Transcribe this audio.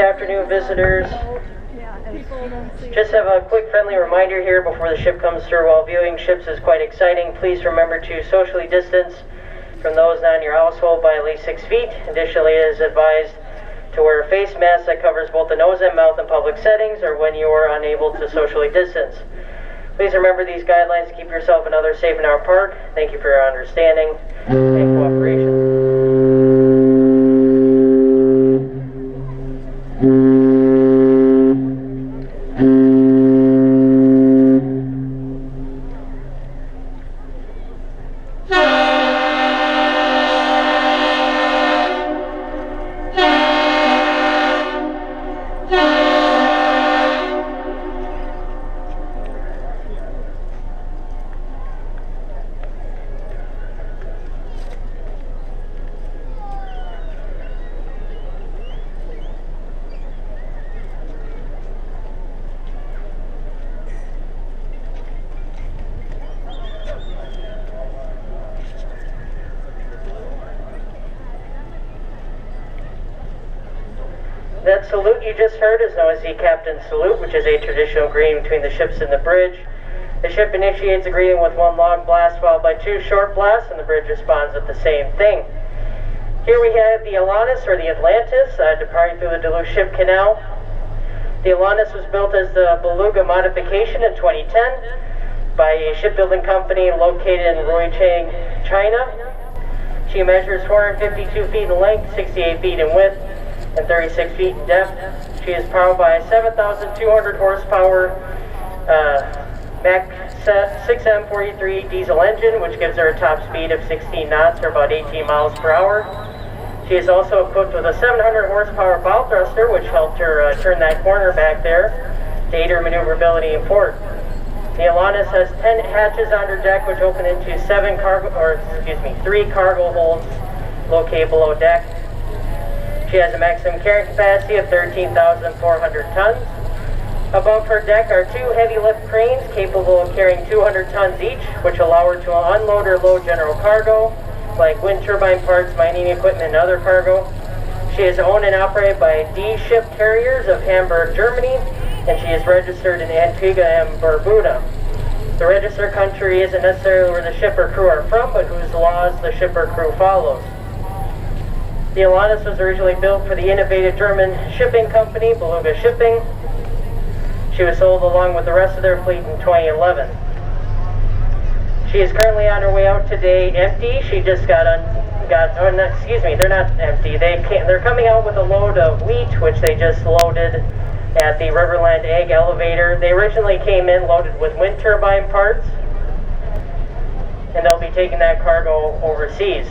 afternoon, visitors. Just have a quick friendly reminder here before the ship comes through. While viewing ships is quite exciting, please remember to socially distance from those not in your household by at least 6 feet. Additionally, it is advised to wear a face mask that covers both the nose and mouth in public settings or when you are unable to socially distance. Please remember these guidelines to keep yourself and others safe in our park. Thank you for your understanding and cooperation. That salute you just heard is known as the Captain's Salute, which is a traditional greeting between the ships and the bridge. The ship initiates a greeting with one long blast followed by 2 short blasts, and the bridge responds with the same thing. Here we have the Alanis, or the Atlantis, departing through the Duluth Ship Canal. The Alanis was built as the Beluga modification in 2010 by a shipbuilding company located in Ruichang, China. She measures 452 feet in length, 68 feet in width, and 36 feet in depth. She is powered by a 7,200 horsepower Mach 6M43 diesel engine, which gives her a top speed of 16 knots, or about 18 miles per hour. She is also equipped with a 700 horsepower bow thruster, which helped her turn that corner back there to aid her maneuverability in port. The Alanis has 10 hatches on her deck, which open into 3 cargo holds located below deck. She has a maximum carrying capacity of 13,400 tons. Above her deck are 2 heavy lift cranes capable of carrying 200 tons each, which allow her to unload or load general cargo, like wind turbine parts, mining equipment, and other cargo. She is owned and operated by D Ship Carriers of Hamburg, Germany, and she is registered in Antigua and Barbuda. The register country isn't necessarily where the ship or crew are from, but whose laws the ship or crew follows. The Alanis was originally built for the innovative German shipping company, Beluga Shipping. She was sold along with the rest of their fleet in 2011. She is currently on her way out today empty. She just they're not empty. They're coming out with a load of wheat, which they just loaded at the Riverland Egg Elevator. They originally came in loaded with wind turbine parts, and they'll be taking that cargo overseas.